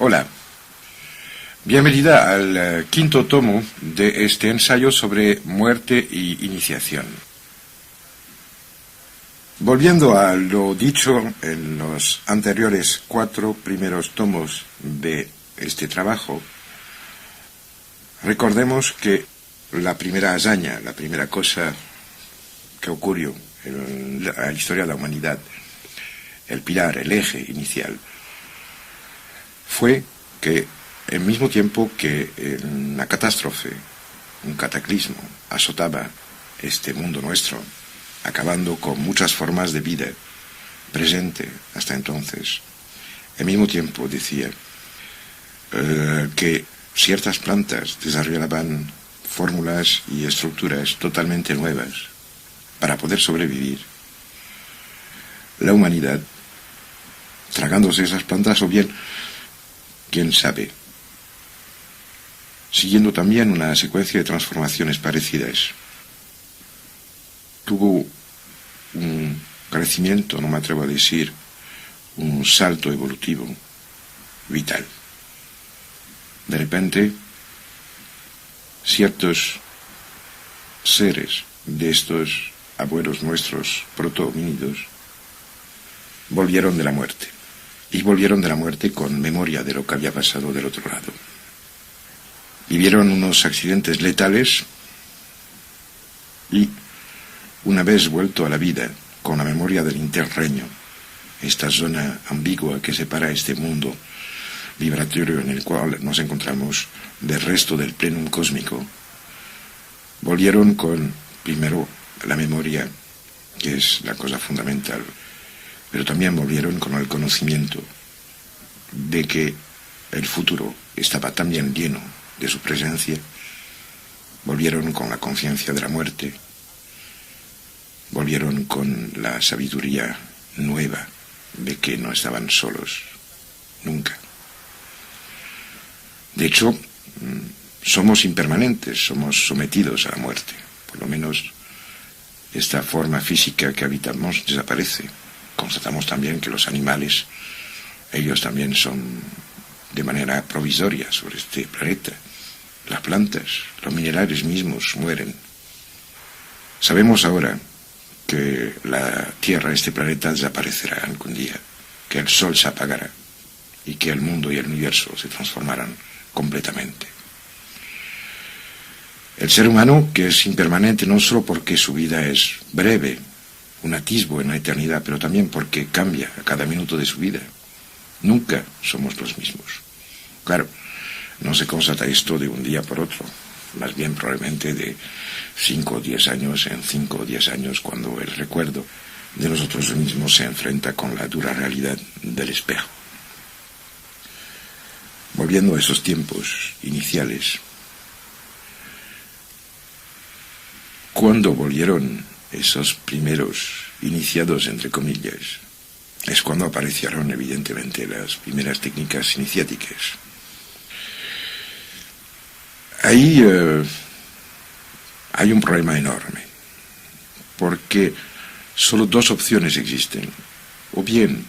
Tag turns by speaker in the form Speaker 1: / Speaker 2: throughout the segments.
Speaker 1: Hola, bienvenida al quinto tomo de este ensayo sobre muerte y iniciación. Volviendo a lo dicho en los anteriores 4 primeros tomos de este trabajo, recordemos que la primera hazaña, la primera cosa que ocurrió en la historia de la humanidad, el pilar, el eje inicial, fue que al mismo tiempo que una catástrofe, un cataclismo, azotaba este mundo nuestro, acabando con muchas formas de vida presente hasta entonces, al mismo tiempo decía que ciertas plantas desarrollaban fórmulas y estructuras totalmente nuevas para poder sobrevivir. La humanidad, tragándose esas plantas, o bien, quién sabe, siguiendo también una secuencia de transformaciones parecidas, tuvo un crecimiento, no me atrevo a decir, un salto evolutivo vital. De repente, ciertos seres de estos abuelos nuestros proto-homínidos volvieron de la muerte. Y volvieron de la muerte con memoria de lo que había pasado del otro lado. Vivieron unos accidentes letales y, una vez vuelto a la vida, con la memoria del interreño, esta zona ambigua que separa este mundo vibratorio en el cual nos encontramos del resto del plenum cósmico, volvieron con, primero, la memoria, que es la cosa fundamental, pero también volvieron con el conocimiento de que el futuro estaba también lleno de su presencia. Volvieron con la conciencia de la muerte, volvieron con la sabiduría nueva de que no estaban solos, nunca. De hecho, somos impermanentes, somos sometidos a la muerte, por lo menos esta forma física que habitamos desaparece. Constatamos también que los animales, ellos también son de manera provisoria sobre este planeta. Las plantas, los minerales mismos mueren. Sabemos ahora que la Tierra, este planeta, desaparecerá algún día, que el Sol se apagará y que el mundo y el universo se transformarán completamente. El ser humano, que es impermanente no solo porque su vida es breve, un atisbo en la eternidad, pero también porque cambia a cada minuto de su vida. Nunca somos los mismos. Claro, no se constata esto de un día por otro, más bien probablemente de 5 o 10 años en 5 o 10 años, cuando el recuerdo de nosotros mismos se enfrenta con la dura realidad del espejo. Volviendo a esos tiempos iniciales, cuando volvieron esos primeros iniciados, entre comillas, es cuando aparecieron evidentemente las primeras técnicas iniciáticas. Ahí hay un problema enorme, porque solo 2 opciones existen. O bien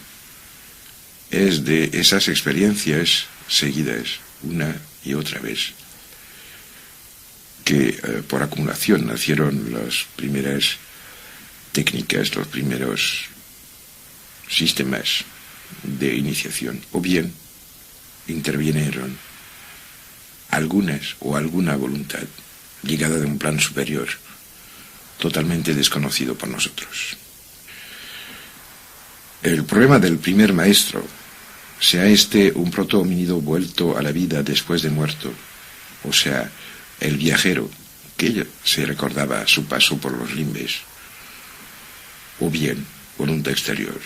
Speaker 1: es de esas experiencias seguidas una y otra vez, que por acumulación nacieron las primeras técnicas, los primeros sistemas de iniciación, o bien intervinieron algunas o alguna voluntad llegada de un plan superior, totalmente desconocido por nosotros. El problema del primer maestro, sea este un proto-homínido vuelto a la vida después de muerto, o sea, el viajero que se recordaba su paso por los limbes, o bien voluntad exterior.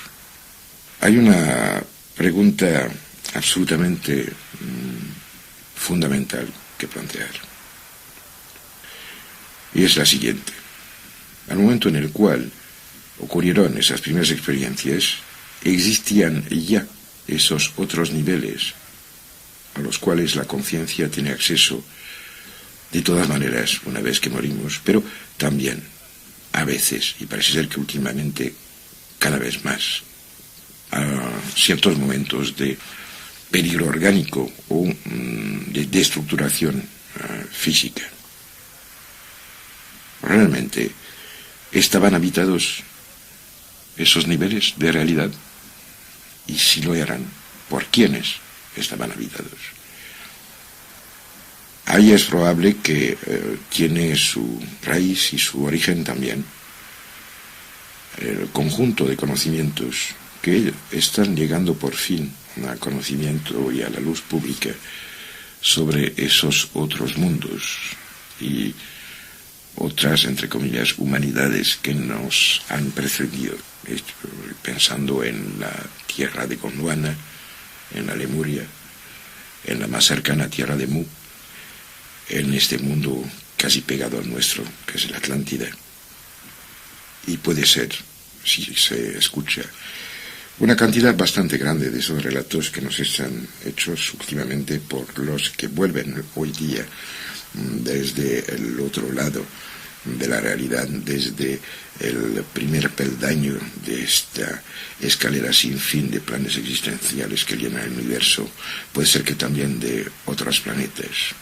Speaker 1: Hay una pregunta absolutamente fundamental que plantear, y es la siguiente. Al momento en el cual ocurrieron esas primeras experiencias, existían ya esos otros niveles a los cuales la conciencia tiene acceso de todas maneras una vez que morimos, pero también a veces, y parece ser que últimamente cada vez más, a ciertos momentos de peligro orgánico o de destructuración física. Realmente estaban habitados esos niveles de realidad, y si lo eran, ¿por quiénes estaban habitados? Ahí es probable que tiene su raíz y su origen también el conjunto de conocimientos que están llegando por fin al conocimiento y a la luz pública sobre esos otros mundos y otras, entre comillas, humanidades que nos han precedido, pensando en la tierra de Gondwana, en la Lemuria, en la más cercana tierra de Mu, en este mundo casi pegado al nuestro, que es la Atlántida. Y puede ser, si se escucha, una cantidad bastante grande de esos relatos que nos están hechos últimamente por los que vuelven hoy día desde el otro lado de la realidad, desde el primer peldaño de esta escalera sin fin de planes existenciales que llenan el universo. Puede ser que también de otros planetas.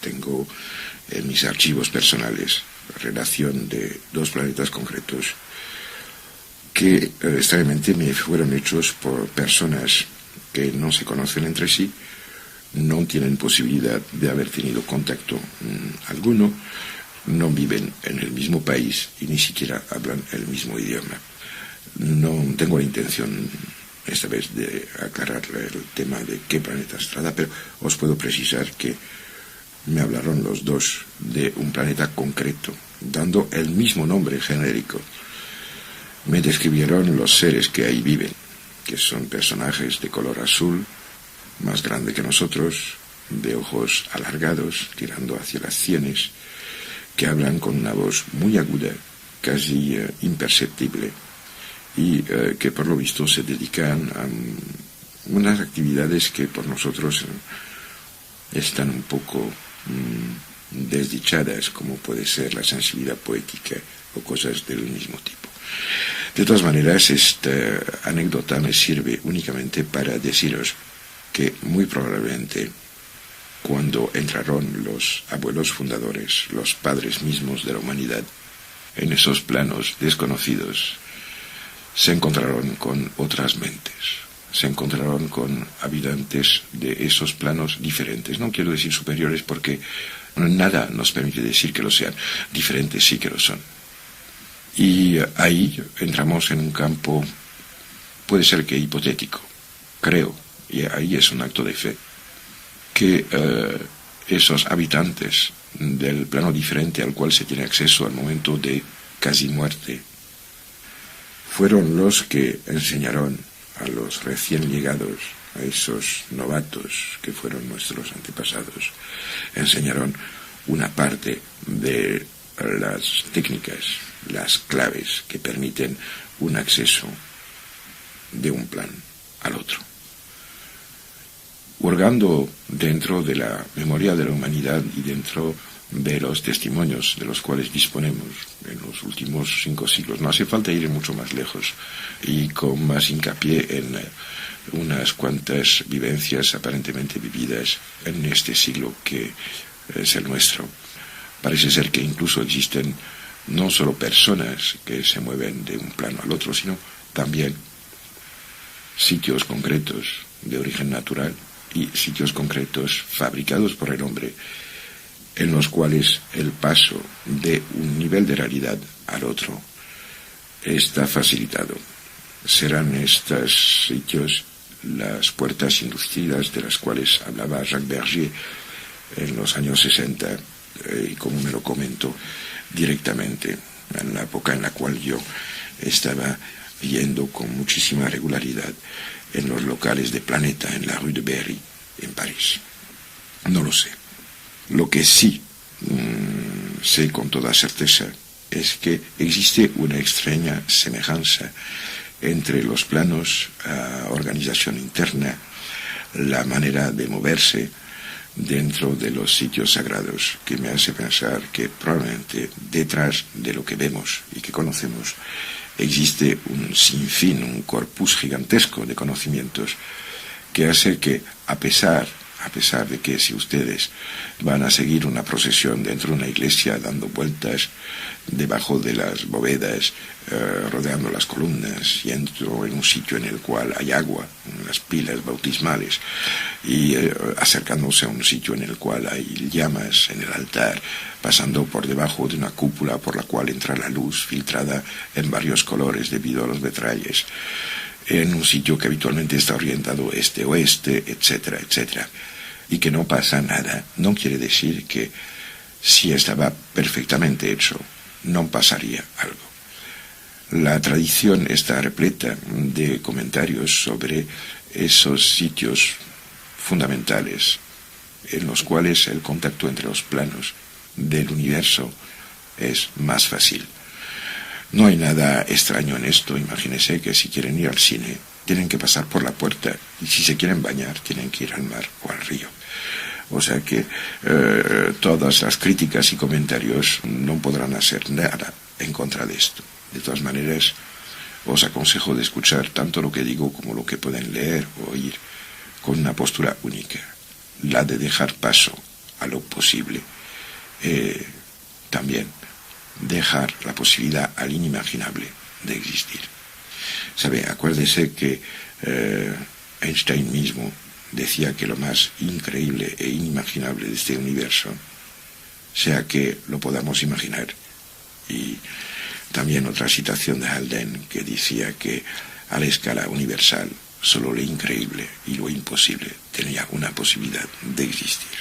Speaker 1: Tengo en mis archivos personales relación de 2 planetas concretos que extrañamente me fueron hechos por personas que no se conocen entre sí, no tienen posibilidad de haber tenido contacto alguno, no viven en el mismo país y ni siquiera hablan el mismo idioma. No tengo la intención esta vez de aclarar el tema de qué planetas trata, pero os puedo precisar que me hablaron los 2 de un planeta concreto, dando el mismo nombre genérico. Me describieron los seres que ahí viven, que son personajes de color azul, más grande que nosotros, de ojos alargados, tirando hacia las sienes, que hablan con una voz muy aguda, casi imperceptible, y que por lo visto se dedican a unas actividades que por nosotros están un poco desdichadas, como puede ser la sensibilidad poética o cosas del mismo tipo. De todas maneras, esta anécdota me sirve únicamente para deciros que muy probablemente cuando entraron los abuelos fundadores, los padres mismos de la humanidad, en esos planos desconocidos, se encontraron con otras mentes, se encontraron con habitantes de esos planos diferentes. No quiero decir superiores porque nada nos permite decir que lo sean. Diferentes sí que lo son. Y ahí entramos en un campo, puede ser que hipotético, creo, y ahí es un acto de fe, que esos habitantes del plano diferente al cual se tiene acceso al momento de casi muerte, fueron los que enseñaron a los recién llegados, a esos novatos que fueron nuestros antepasados, enseñaron una parte de las técnicas, las claves que permiten un acceso de un plan al otro. Hurgando dentro de la memoria de la humanidad y dentro de los testimonios de los cuales disponemos en los últimos 5 siglos, no hace falta ir mucho más lejos, y con más hincapié en unas cuantas vivencias aparentemente vividas en este siglo que es el nuestro. Parece ser que incluso existen no solo personas que se mueven de un plano al otro, sino también sitios concretos de origen natural y sitios concretos fabricados por el hombre, en los cuales el paso de un nivel de realidad al otro está facilitado. Serán estos sitios las puertas industridas de las cuales hablaba Jacques Berger en los años 60, y como me lo comentó directamente en la época en la cual yo estaba yendo con muchísima regularidad en los locales de Planeta, en la rue de Berry, en París. No lo sé. Lo que sí sé con toda certeza es que existe una extraña semejanza entre los planos, organización interna, la manera de moverse dentro de los sitios sagrados, que me hace pensar que probablemente detrás de lo que vemos y que conocemos existe un sinfín, un corpus gigantesco de conocimientos que hace que, a pesar de que si ustedes van a seguir una procesión dentro de una iglesia dando vueltas debajo de las bóvedas, rodeando las columnas, y entro en un sitio en el cual hay agua, unas pilas bautismales, y acercándose a un sitio en el cual hay llamas en el altar, pasando por debajo de una cúpula por la cual entra la luz filtrada en varios colores debido a los vitrales, en un sitio que habitualmente está orientado este-oeste, etcétera, etcétera, y que no pasa nada, no quiere decir que si estaba perfectamente hecho, no pasaría algo. La tradición está repleta de comentarios sobre esos sitios fundamentales en los cuales el contacto entre los planos del universo es más fácil. No hay nada extraño en esto. Imagínense que si quieren ir al cine, tienen que pasar por la puerta, y si se quieren bañar, tienen que ir al mar o al río. O sea que todas las críticas y comentarios no podrán hacer nada en contra de esto. De todas maneras, os aconsejo de escuchar tanto lo que digo como lo que pueden leer o oír con una postura única, la de dejar paso a lo posible. También dejar la posibilidad al inimaginable de existir. ¿Sabe? Acuérdese que Einstein mismo decía que lo más increíble e inimaginable de este universo sea que lo podamos imaginar. Y también otra citación de Haldane que decía que a la escala universal solo lo increíble y lo imposible tenía una posibilidad de existir.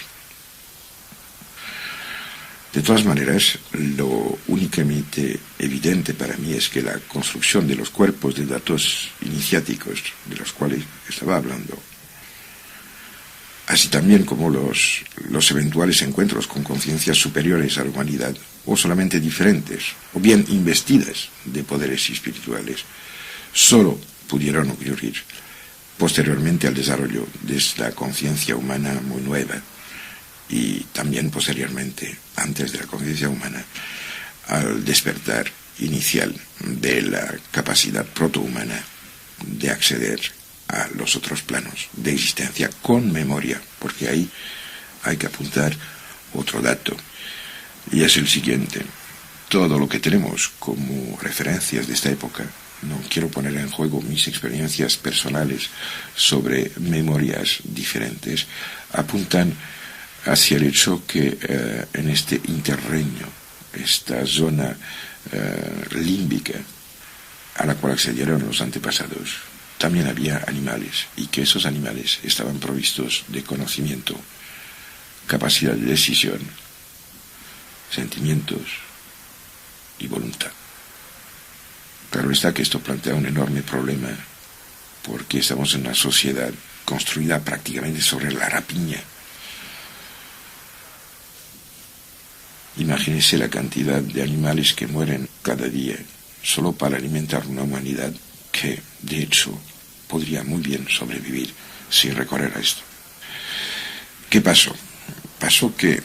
Speaker 1: De todas maneras, lo únicamente evidente para mí es que la construcción de los cuerpos de datos iniciáticos de los cuales estaba hablando, así también como los eventuales encuentros con conciencias superiores a la humanidad, o solamente diferentes, o bien investidas de poderes espirituales, solo pudieron ocurrir posteriormente al desarrollo de esta conciencia humana muy nueva, y también posteriormente, antes de la conciencia humana, al despertar inicial de la capacidad protohumana de acceder a los otros planos de existencia con memoria, porque ahí hay que apuntar otro dato, y es el siguiente: todo lo que tenemos como referencias de esta época, no quiero poner en juego mis experiencias personales sobre memorias diferentes, apuntan hacia el hecho que en este interreño, esta zona límbica a la cual accedieron los antepasados, también había animales, y que esos animales estaban provistos de conocimiento, capacidad de decisión, sentimientos y voluntad. Claro está que esto plantea un enorme problema, porque estamos en una sociedad construida prácticamente sobre la rapiña. Imagínese la cantidad de animales que mueren cada día solo para alimentar una humanidad que, de hecho, podría muy bien sobrevivir sin recorrer a esto. ¿Qué pasó? Pasó que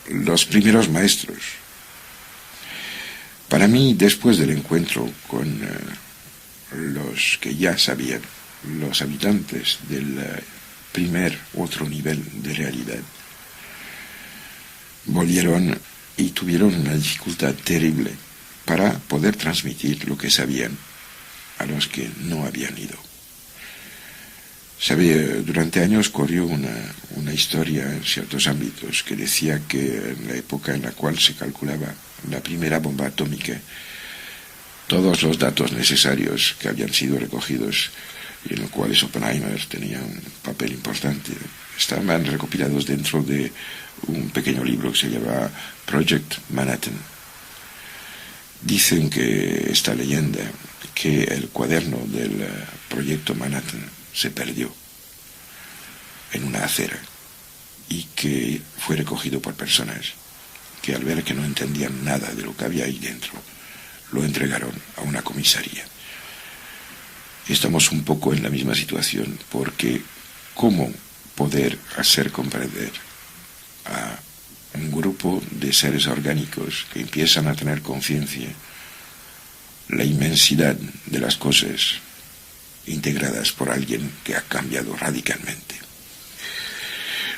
Speaker 1: los primeros maestros, para mí, después del encuentro con los que ya sabían, los habitantes del primer otro nivel de realidad, volvieron y tuvieron una dificultad terrible para poder transmitir lo que sabían a los que no habían ido. ¿Sabe? Durante años corrió una historia en ciertos ámbitos que decía que en la época en la cual se calculaba la primera bomba atómica, todos los datos necesarios que habían sido recogidos y en los cuales Oppenheimer tenía un papel importante, estaban recopilados dentro de un pequeño libro que se llama Project Manhattan. Dicen que esta leyenda, que el cuaderno del proyecto Manhattan se perdió en una acera y que fue recogido por personas que al ver que no entendían nada de lo que había ahí dentro, lo entregaron a una comisaría. Estamos un poco en la misma situación, porque ¿cómo poder hacer comprender a un grupo de seres orgánicos que empiezan a tener conciencia la inmensidad de las cosas integradas por alguien que ha cambiado radicalmente.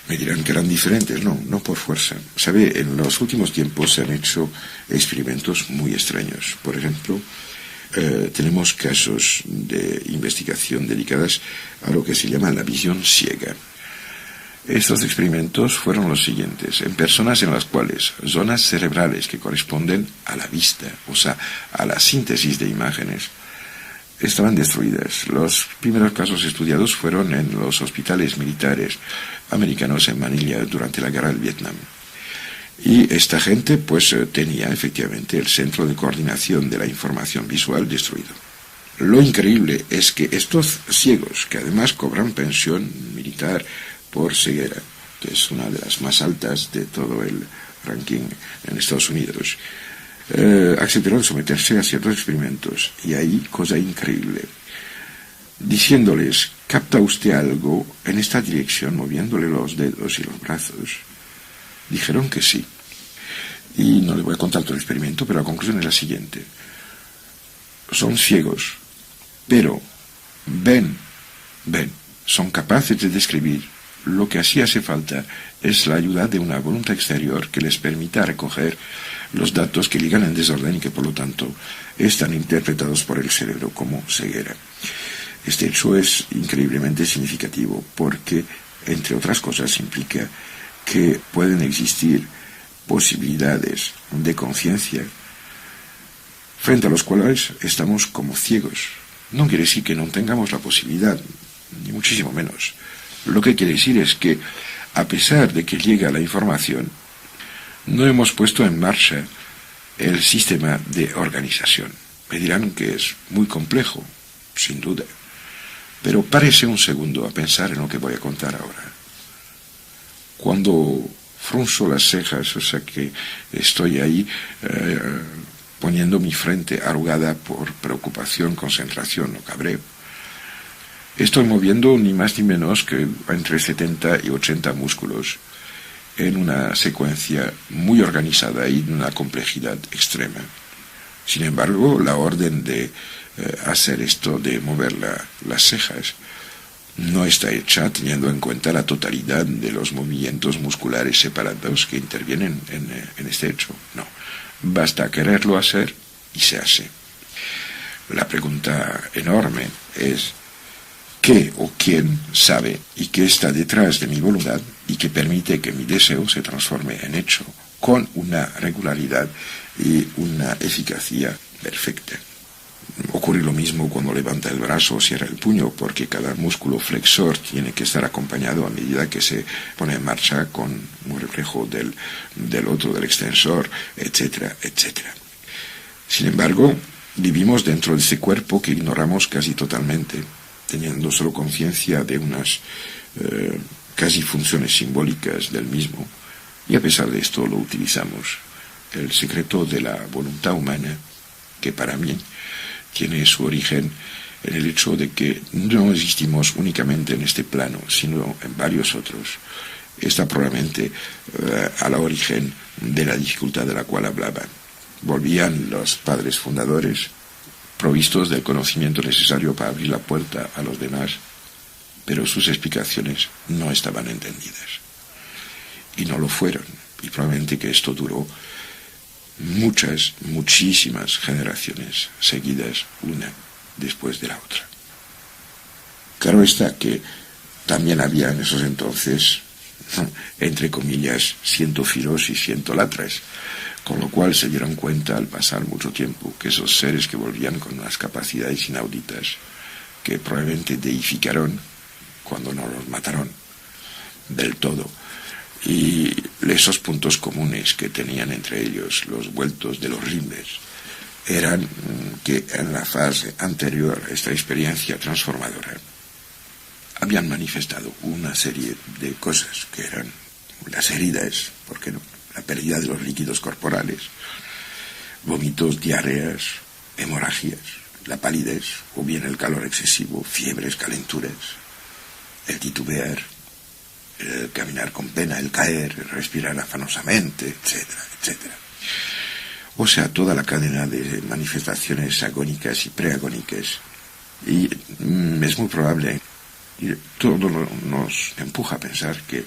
Speaker 1: Me dirán que eran diferentes. No por fuerza. ¿Sabe? En los últimos tiempos se han hecho experimentos muy extraños. Por ejemplo, tenemos casos de investigación dedicadas a lo que se llama la visión ciega. Estos experimentos fueron los siguientes: en personas en las cuales zonas cerebrales que corresponden a la vista, o sea, a la síntesis de imágenes, estaban destruidas. Los primeros casos estudiados fueron en los hospitales militares americanos en Manila durante la guerra del Vietnam. Y esta gente tenía efectivamente el centro de coordinación de la información visual destruido. Lo increíble es que estos ciegos, que además cobran pensión militar por ceguera, que es una de las más altas de todo el ranking en Estados Unidos, aceptaron someterse a ciertos experimentos. Y ahí, cosa increíble, diciéndoles: ¿capta usted algo en esta dirección?, moviéndole los dedos y los brazos. Dijeron que sí. Y no le voy a contar todo el experimento, pero la conclusión es la siguiente: son ciegos, pero ven, son capaces de describir. Lo que así hace falta es la ayuda de una voluntad exterior que les permita recoger los datos que llegan en desorden y que por lo tanto están interpretados por el cerebro como ceguera. Este hecho es increíblemente significativo porque, entre otras cosas, implica que pueden existir posibilidades de conciencia frente a los cuales estamos como ciegos. No quiere decir que no tengamos la posibilidad, ni muchísimo menos. Lo que quiere decir es que, a pesar de que llega la información, no hemos puesto en marcha el sistema de organización. Me dirán que es muy complejo, sin duda, pero párese un segundo a pensar en lo que voy a contar ahora. Cuando frunzo las cejas, o sea que estoy ahí poniendo mi frente arrugada por preocupación, concentración o cabreo, estoy moviendo ni más ni menos que entre 70 y 80 músculos en una secuencia muy organizada y de una complejidad extrema. Sin embargo, la orden de hacer esto, de mover las cejas, no está hecha teniendo en cuenta la totalidad de los movimientos musculares separados que intervienen en este hecho. No, basta quererlo hacer y se hace. La pregunta enorme es: ¿qué o quién sabe y qué está detrás de mi voluntad y que permite que mi deseo se transforme en hecho con una regularidad y una eficacia perfecta? Ocurre lo mismo cuando levanta el brazo o cierra el puño, porque cada músculo flexor tiene que estar acompañado a medida que se pone en marcha con un reflejo del otro, del extensor, etcétera, etcétera. Sin embargo, vivimos dentro de ese cuerpo que ignoramos casi totalmente, teniendo solo conciencia de unas casi funciones simbólicas del mismo, y a pesar de esto lo utilizamos. El secreto de la voluntad humana, que para mí tiene su origen en el hecho de que no existimos únicamente en este plano, sino en varios otros, está probablemente a la origen de la dificultad de la cual hablaban. Volvían los padres fundadores, provistos del conocimiento necesario para abrir la puerta a los demás, pero sus explicaciones no estaban entendidas. Y no lo fueron, y probablemente que esto duró muchísimas generaciones seguidas, una después de la otra. Claro está que también había en esos entonces, entre comillas, cientófilos y cientolatras, con lo cual se dieron cuenta al pasar mucho tiempo que esos seres que volvían con unas capacidades inauditas, que probablemente deificaron cuando no los mataron del todo, y esos puntos comunes que tenían entre ellos los vueltos de los rimbes, eran que en la fase anterior a esta experiencia transformadora habían manifestado una serie de cosas que eran las heridas, ¿por qué no?, la pérdida de los líquidos corporales, vómitos, diarreas, hemorragias, la palidez o bien el calor excesivo, fiebres, calenturas, el titubear, el caminar con pena, el caer, el respirar afanosamente, etcétera, etcétera. O sea, toda la cadena de manifestaciones agónicas y preagónicas Y es muy probable, y todo nos empuja a pensar que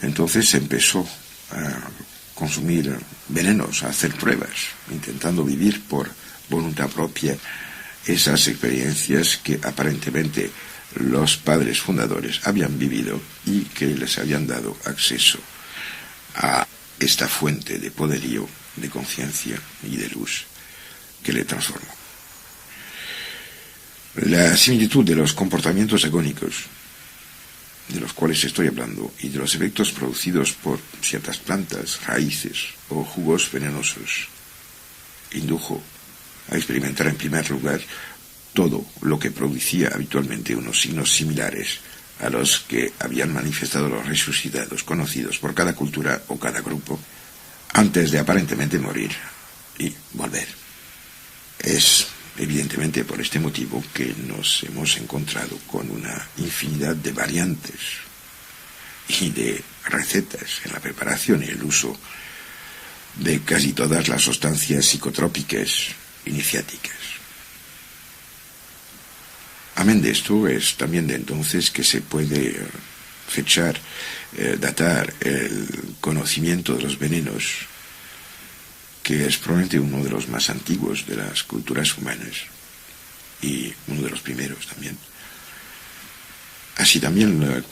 Speaker 1: entonces se empezó a consumir venenos, a hacer pruebas, intentando vivir por voluntad propia esas experiencias que aparentemente los padres fundadores habían vivido y que les habían dado acceso a esta fuente de poderío, de conciencia y de luz que le transformó. La similitud de los comportamientos agónicos, de los cuales estoy hablando, y de los efectos producidos por ciertas plantas, raíces o jugos venenosos, indujo a experimentar en primer lugar todo lo que producía habitualmente unos signos similares a los que habían manifestado los resucitados conocidos por cada cultura o cada grupo antes de aparentemente morir y volver. Es evidentemente por este motivo que nos hemos encontrado con una infinidad de variantes y de recetas en la preparación y el uso de casi todas las sustancias psicotrópicas iniciáticas. Amén de esto, es también de entonces que se puede fechar, datar el conocimiento de los venenos, que es probablemente uno de los más antiguos de las culturas humanas y uno de los primeros también. Así también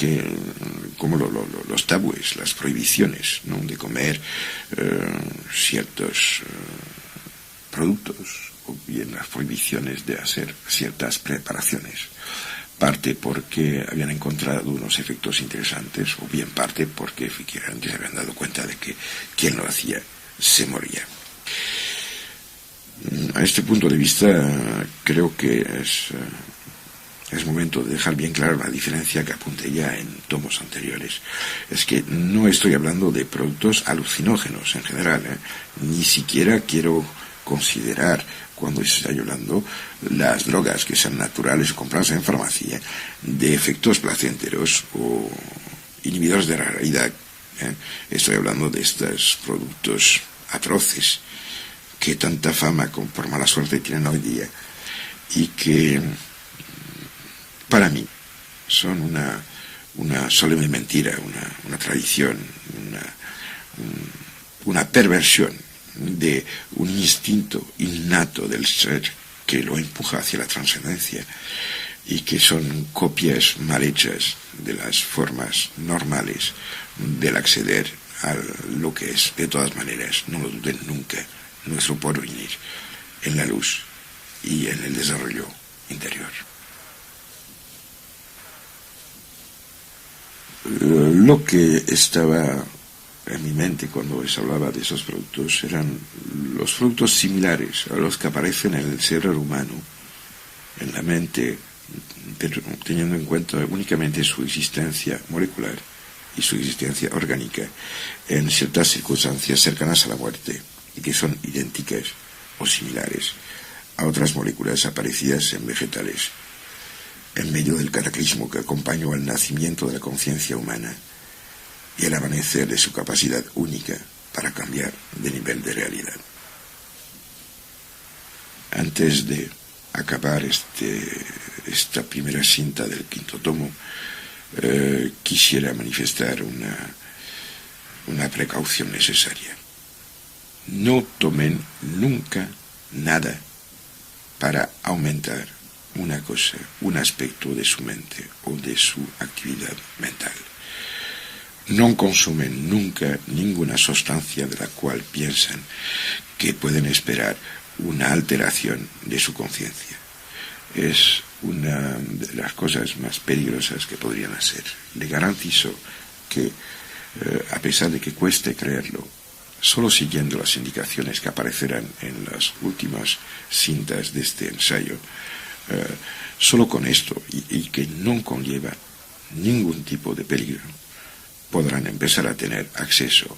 Speaker 1: como los tabúes, las prohibiciones, ¿no?, de comer ciertos productos, o bien las prohibiciones de hacer ciertas preparaciones, parte porque habían encontrado unos efectos interesantes, o bien parte porque efectivamente se habían dado cuenta de que quien lo hacía se moría. A este punto de vista creo que es momento de dejar bien claro la diferencia que apunté ya en tomos anteriores. Es que no estoy hablando de productos alucinógenos en general, ni siquiera quiero considerar, cuando se está hablando, las drogas que sean naturales o compradas en farmacia, de efectos placenteros o inhibidores de la realidad. Estoy hablando de estos productos atroces que tanta fama por mala suerte tienen hoy día y que para mí son una solemne mentira, una tradición, una perversión de un instinto innato del ser que lo empuja hacia la trascendencia y que son copias mal hechas de las formas normales del acceder a lo que es, de todas maneras, no lo duden nunca, nuestro porvenir en la luz y en el desarrollo interior. Lo que estaba en mi mente cuando les hablaba de esos productos eran los productos similares a los que aparecen en el cerebro humano, en la mente, pero teniendo en cuenta únicamente su existencia molecular y su existencia orgánica en ciertas circunstancias cercanas a la muerte y que son idénticas o similares a otras moléculas aparecidas en vegetales en medio del cataclismo que acompañó al nacimiento de la conciencia humana y el amanecer de su capacidad única para cambiar de nivel de realidad. Antes de acabar esta primera cinta del quinto tomo, quisiera manifestar una precaución necesaria. No tomen nunca nada para aumentar una cosa, un aspecto de su mente o de su actividad mental. No consumen nunca ninguna sustancia de la cual piensan que pueden esperar una alteración de su conciencia. Es una de las cosas más peligrosas que podrían hacer. Le garantizo que, a pesar de que cueste creerlo, solo siguiendo las indicaciones que aparecerán en las últimas cintas de este ensayo, solo con esto, y que no conlleva ningún tipo de peligro, podrán empezar a tener acceso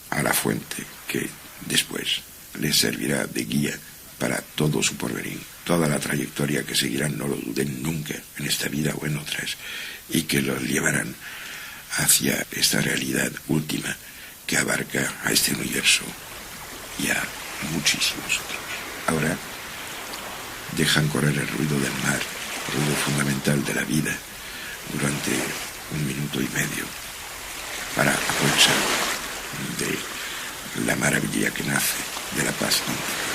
Speaker 1: a la fuente que después les servirá de guía para todo su porvenir, toda la trayectoria que seguirán, no lo duden nunca, en esta vida o en otras, y que los llevarán hacia esta realidad última que abarca a este universo y a muchísimos otros. Ahora dejan correr el ruido del mar, ruido fundamental de la vida, durante 1 minuto y medio, para aprovechar de la maravilla que nace de la paz íntima.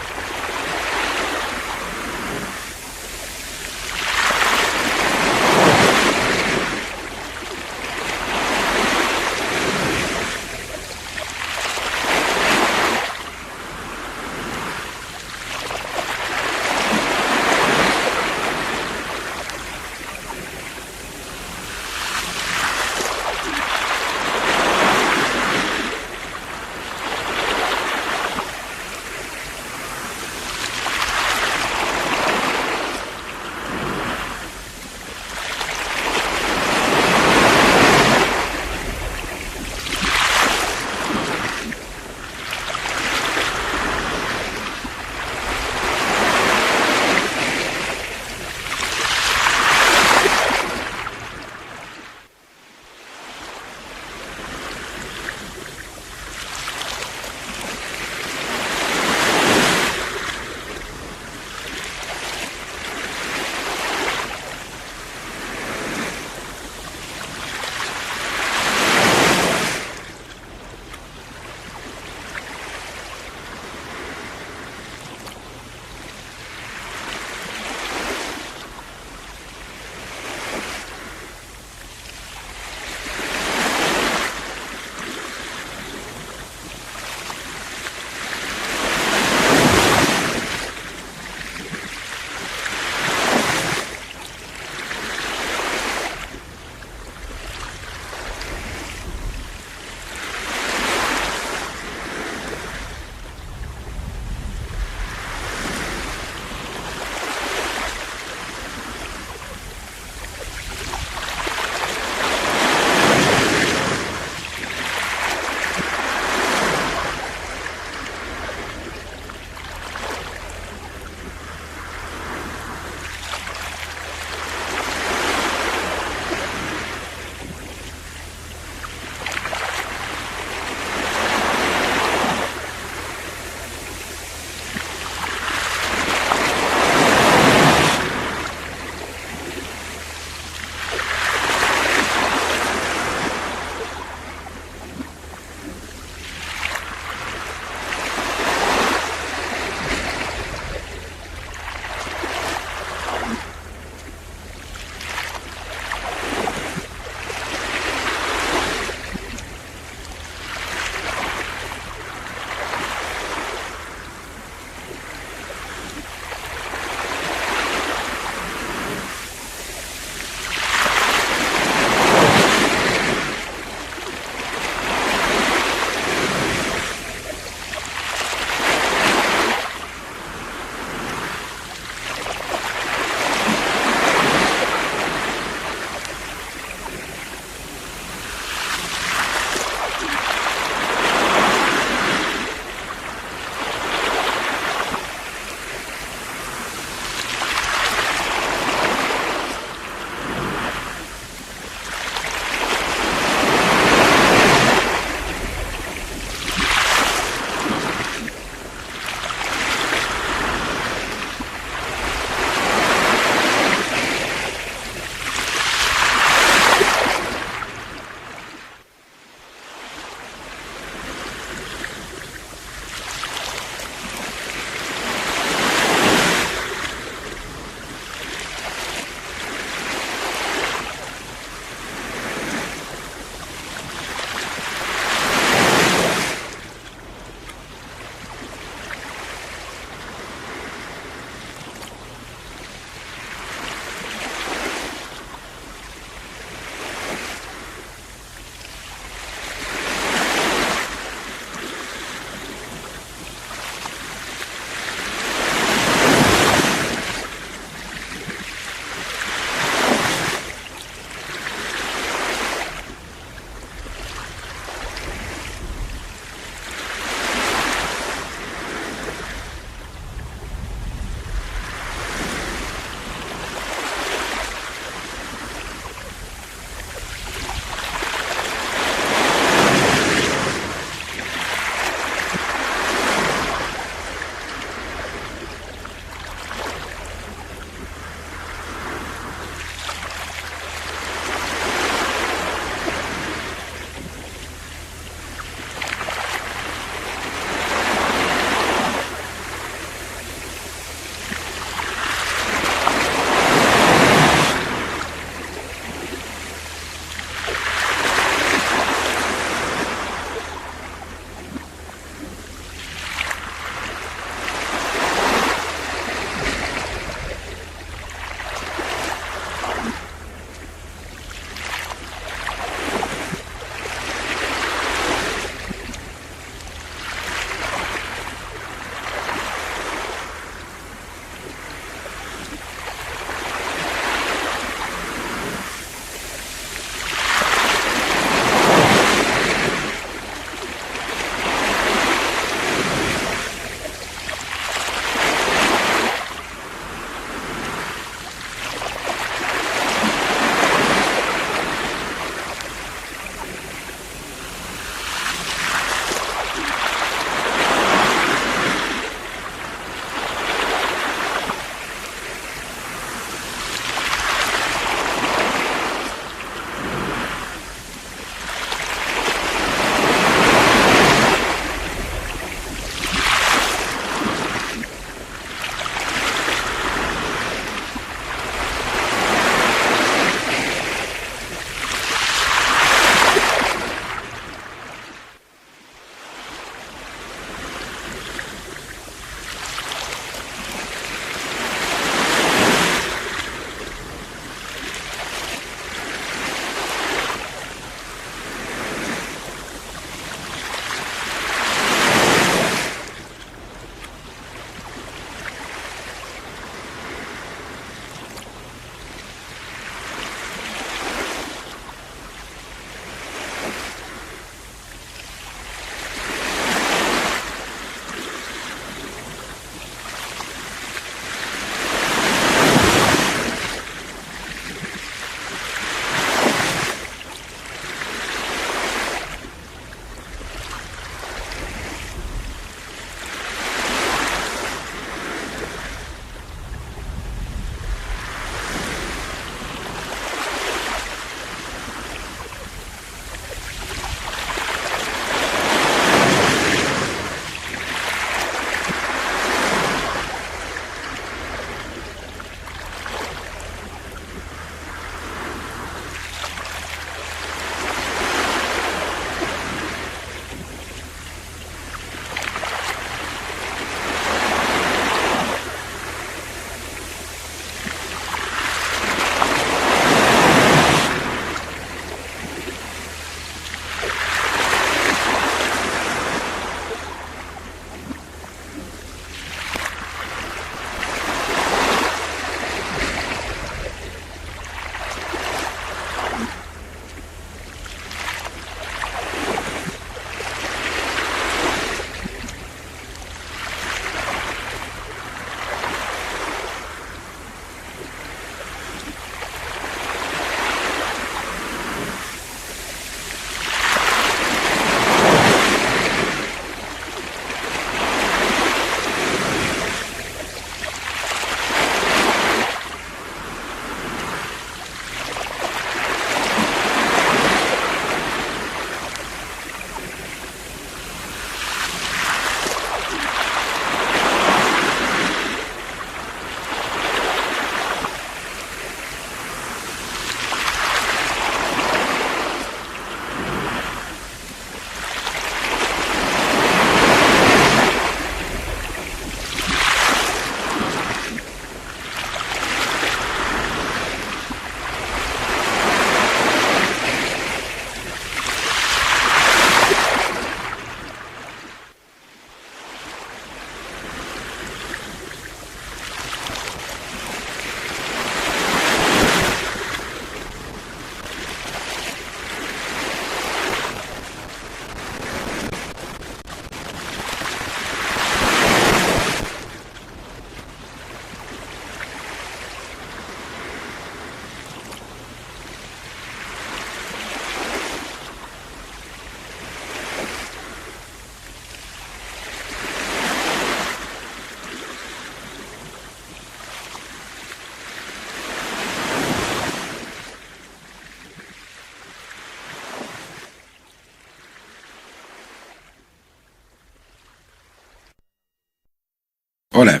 Speaker 1: Hola,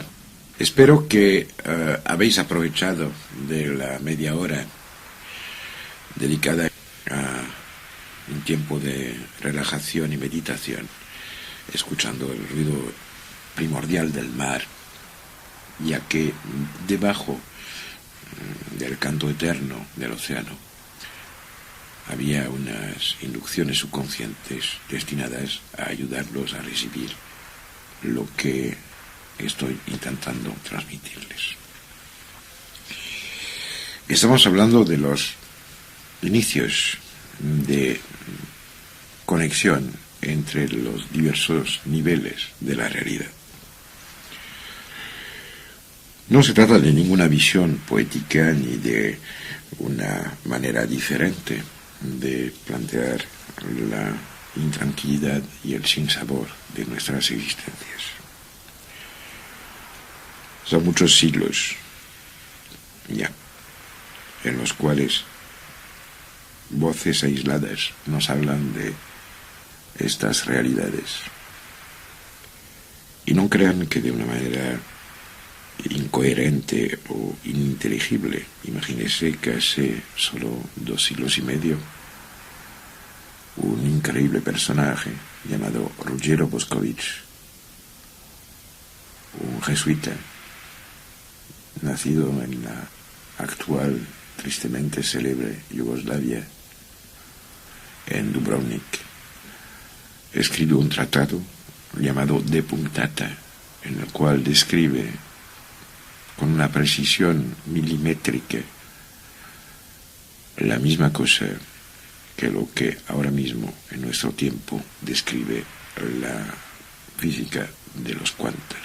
Speaker 1: espero que habéis aprovechado de la media hora dedicada a un tiempo de relajación y meditación, escuchando el ruido primordial del mar, ya que debajo del canto eterno del océano había unas inducciones subconscientes destinadas a ayudarlos a recibir lo que estoy intentando transmitirles. Estamos hablando de los inicios de conexión entre los diversos niveles de la realidad. No se trata de ninguna visión poética ni de una manera diferente de plantear la intranquilidad y el sinsabor de nuestras existencias. Son muchos siglos ya en los cuales voces aisladas nos hablan de estas realidades. Y no crean que de una manera incoherente o ininteligible. Imagínense que hace solo 2 siglos y medio un increíble personaje llamado Ruggero Bošković, un jesuita nacido en la actual, tristemente célebre Yugoslavia, en Dubrovnik, escribió un tratado llamado De Punctata, en el cual describe con una precisión milimétrica la misma cosa que lo que ahora mismo en nuestro tiempo describe la física de los cuantos.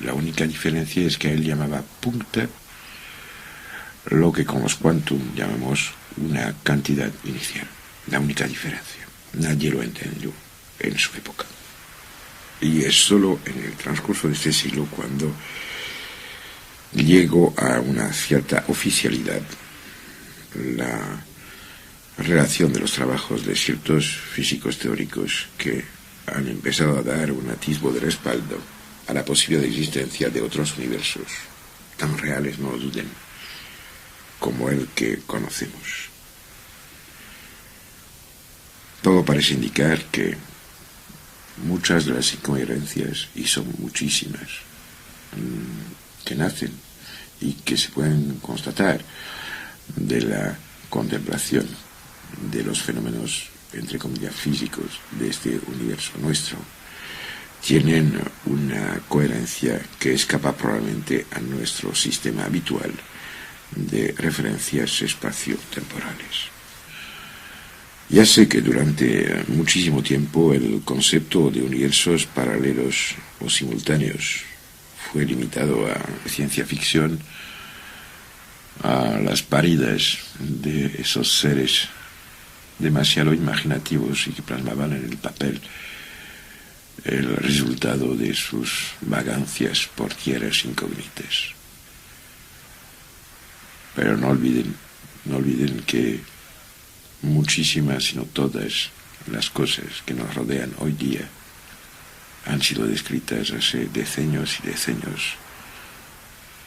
Speaker 1: La única diferencia es que él llamaba puncta lo que con los quantum llamamos una cantidad inicial. La única diferencia. Nadie lo entendió en su época. Y es solo en el transcurso de este siglo cuando llegó a una cierta oficialidad la relación de los trabajos de ciertos físicos teóricos que han empezado a dar un atisbo de respaldo a la posible existencia de otros universos tan reales, no lo duden, como el que conocemos. Todo parece indicar que muchas de las incoherencias, y son muchísimas, que nacen y que se pueden constatar de la contemplación de los fenómenos, entre comillas, físicos de este universo nuestro, tienen una coherencia que escapa probablemente a nuestro sistema habitual de referencias espaciotemporales. Ya sé que durante muchísimo tiempo el concepto de universos paralelos o simultáneos fue limitado a ciencia ficción, a las paridas de esos seres demasiado imaginativos y que plasmaban en el papel el resultado de sus vagancias por tierras incógnitas. Pero no olviden que muchísimas, si no todas, las cosas que nos rodean hoy día han sido descritas hace decenios y decenios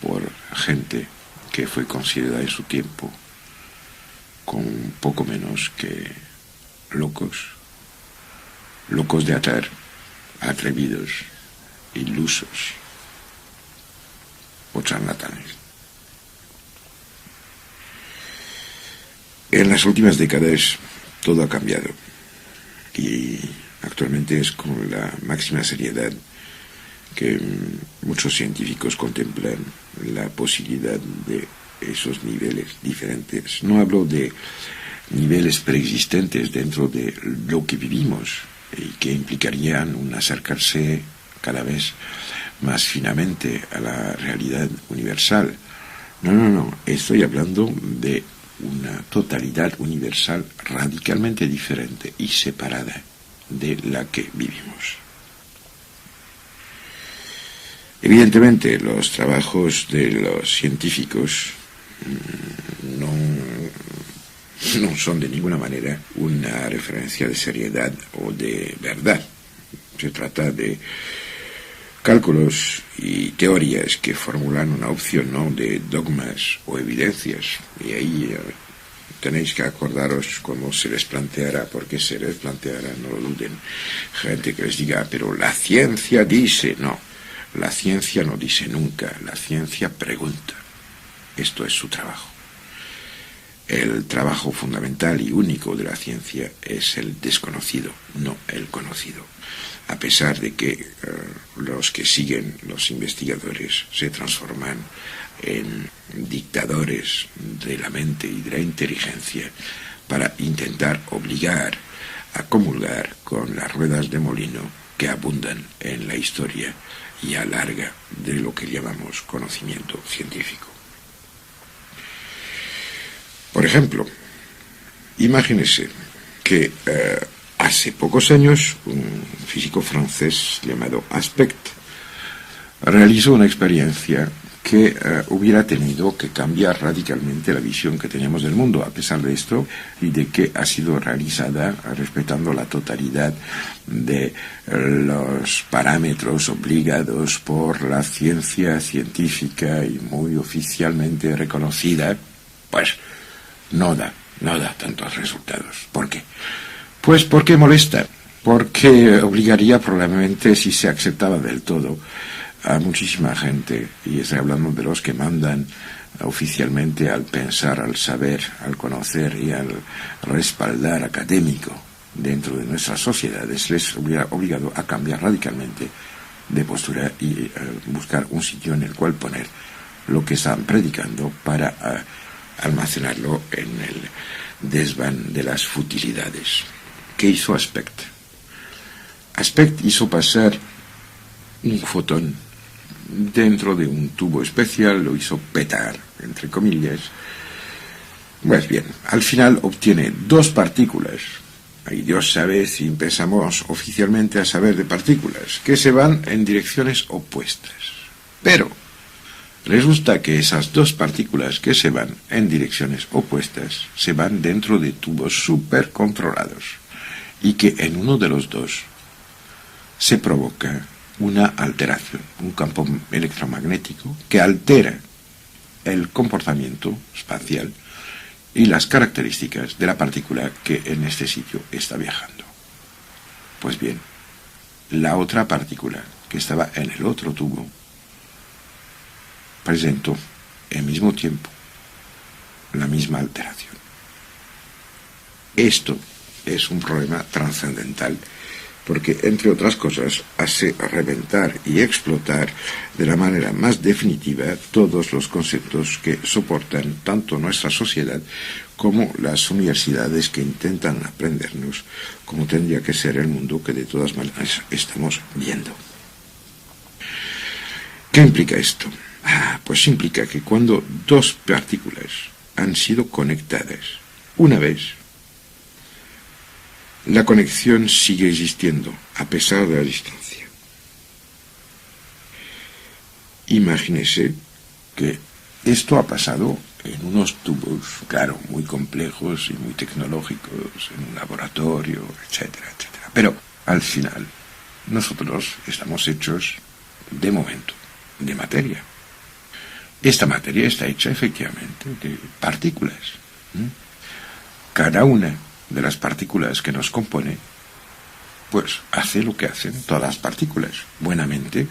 Speaker 1: por gente que fue considerada en su tiempo como poco menos que locos de atar, atrevidos, ilusos o charlatanes. En las últimas décadas todo ha cambiado y actualmente es con la máxima seriedad que muchos científicos contemplan la posibilidad de esos niveles diferentes. No hablo de niveles preexistentes dentro de lo que vivimos y que implicarían un acercarse cada vez más finamente a la realidad universal. No, estoy hablando de una totalidad universal radicalmente diferente y separada de la que vivimos. Evidentemente, los trabajos de los científicos no son de ninguna manera una referencia de seriedad o de verdad. Se trata de Cálculos y teorías que formulan una opción, ¿no?, de dogmas o evidencias. Y ahí tenéis que acordaros cómo se les planteará, porque se les planteará, no lo duden, gente que les diga, pero la ciencia dice. No, la ciencia no dice nunca, la ciencia pregunta. Esto es su trabajo. El trabajo fundamental y único de la ciencia es el desconocido, no el conocido. A pesar de que los que siguen, los investigadores, se transforman en dictadores de la mente y de la inteligencia para intentar obligar a comulgar con las ruedas de molino que abundan en la historia y a larga de lo que llamamos conocimiento científico. Por ejemplo, imagínese que hace pocos años un físico francés llamado Aspect realizó una experiencia que hubiera tenido que cambiar radicalmente la visión que teníamos del mundo. A pesar de esto, y de que ha sido realizada respetando la totalidad de los parámetros obligados por la ciencia científica y muy oficialmente reconocida, pues no da tantos resultados. ¿Por qué? Pues porque molesta, porque obligaría probablemente, si se aceptaba del todo, a muchísima gente, y estoy hablando de los que mandan oficialmente al pensar, al saber, al conocer y al respaldar académico dentro de nuestras sociedades, les hubiera obligado a cambiar radicalmente de postura y buscar un sitio en el cual poner lo que están predicando para almacenarlo en el desván de las futilidades. ¿Qué hizo Aspect? Aspect hizo pasar un fotón dentro de un tubo especial, lo hizo petar, entre comillas. Pues bien, al final obtiene dos partículas. Y Dios sabe si empezamos oficialmente a saber de partículas, que se van en direcciones opuestas. Pero resulta que esas dos partículas que se van en direcciones opuestas se van dentro de tubos súper controlados y que en uno de los dos se provoca una alteración, un campo electromagnético que altera el comportamiento espacial y las características de la partícula que en este sitio está viajando. Pues bien, la otra partícula que estaba en el otro tubo presentó al mismo tiempo la misma alteración. Esto es un problema trascendental porque, entre otras cosas, hace reventar y explotar de la manera más definitiva todos los conceptos que soportan tanto nuestra sociedad como las universidades que intentan aprendernos cómo tendría que ser el mundo que de todas maneras estamos viendo. ¿Qué implica esto? Pues implica que cuando dos partículas han sido conectadas una vez, la conexión sigue existiendo a pesar de la distancia. Imagínese que esto ha pasado en unos tubos, claro, muy complejos y muy tecnológicos, en un laboratorio, etcétera, etcétera. Pero al final, nosotros estamos hechos, de momento, de materia. Esta materia está hecha efectivamente de partículas. Cada una de las partículas que nos compone, pues hace lo que hacen todas las partículas. Buenamente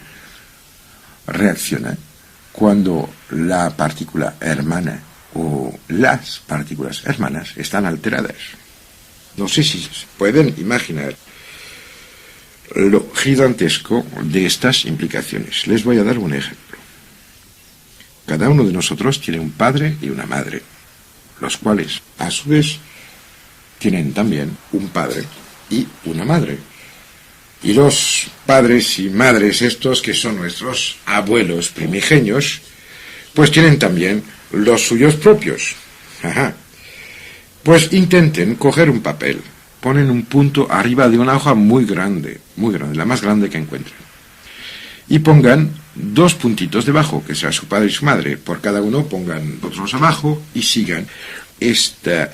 Speaker 1: reacciona cuando la partícula hermana o las partículas hermanas están alteradas. No sé si pueden imaginar lo gigantesco de estas implicaciones. Les voy a dar un ejemplo. Cada uno de nosotros tiene un padre y una madre, los cuales, a su vez, tienen también un padre y una madre. Y los padres y madres estos, que son nuestros abuelos primigenios, pues tienen también los suyos propios. Pues intenten coger un papel, ponen un punto arriba de una hoja muy grande, la más grande que encuentren, y pongan dos puntitos debajo, que sea su padre y su madre. Por cada uno pongan otros abajo y sigan esta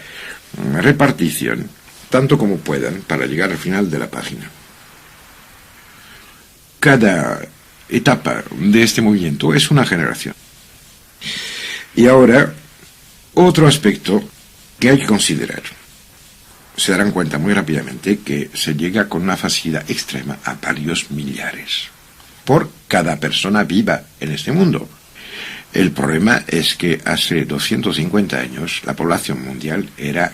Speaker 1: repartición tanto como puedan para llegar al final de la página. Cada etapa de este movimiento es una generación. Y ahora, otro aspecto que hay que considerar. Se darán cuenta muy rápidamente que se llega con una facilidad extrema a varios millares por cada persona viva en este mundo. El problema es que hace 250 años la población mundial era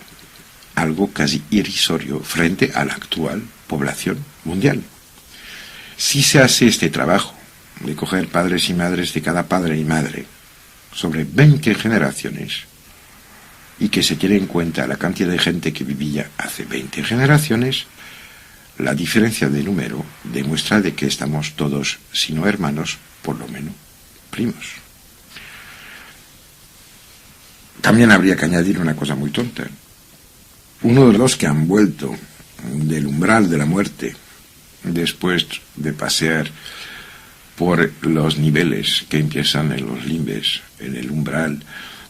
Speaker 1: algo casi irrisorio frente a la actual población mundial. Si se hace este trabajo de coger padres y madres de cada padre y madre sobre 20 generaciones y que se tiene en cuenta la cantidad de gente que vivía hace 20 generaciones, la diferencia de número demuestra de que estamos todos, si no hermanos, por lo menos primos. También habría que añadir una cosa muy tonta. Uno de los que han vuelto del umbral de la muerte después de pasear por los niveles que empiezan en los limbes, en el umbral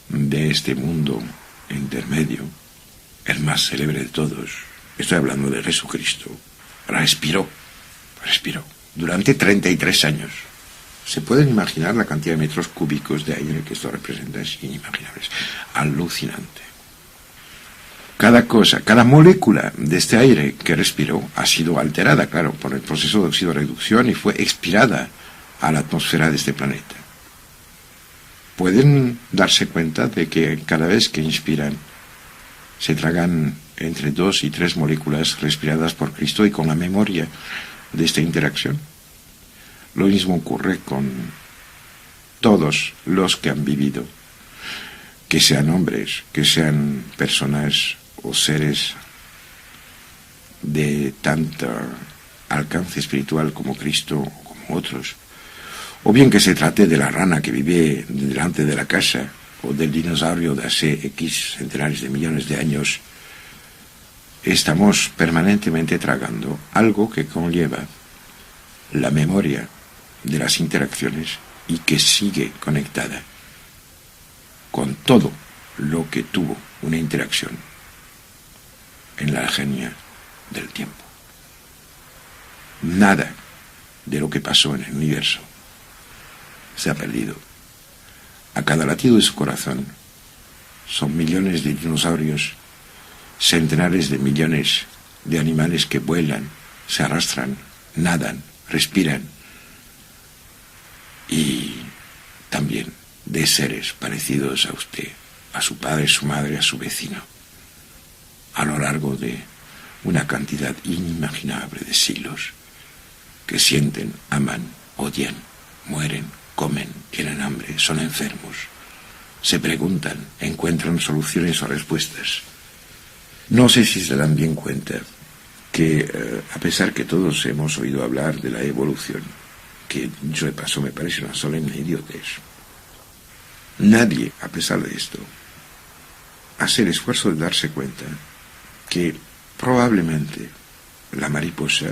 Speaker 1: de este mundo intermedio, el más célebre de todos, estoy hablando de Jesucristo, respiró durante 33 años. ¿Se pueden imaginar la cantidad de metros cúbicos de aire que esto representa? Es inimaginable, es alucinante. Cada cosa, cada molécula de este aire que respiró ha sido alterada, claro, por el proceso de oxidorreducción y fue expirada a la atmósfera de este planeta. Pueden darse cuenta de que cada vez que inspiran se tragan entre 2 y 3 moléculas respiradas por Cristo y con la memoria de esta interacción. Lo mismo ocurre con todos los que han vivido, que sean hombres, que sean personas o seres de tanto alcance espiritual como Cristo o como otros, o bien que se trate de la rana que vive delante de la casa o del dinosaurio de hace X centenares de millones de años. Estamos permanentemente tragando algo que conlleva la memoria de las interacciones y que sigue conectada con todo lo que tuvo una interacción en la genia del tiempo. Nada de lo que pasó en el universo se ha perdido. A cada latido de su corazón son millones de dinosaurios, centenares de millones de animales que vuelan, se arrastran, nadan, respiran, y también de seres parecidos a usted, a su padre, su madre, a su vecino, a lo largo de una cantidad inimaginable de siglos, que sienten, aman, odian, mueren, comen, tienen hambre, son enfermos, se preguntan, encuentran soluciones o respuestas. No sé si se dan bien cuenta que, a pesar que todos hemos oído hablar de la evolución, que dicho de paso me parece una solemne idiotez, nadie, a pesar de esto, hace el esfuerzo de darse cuenta que probablemente la mariposa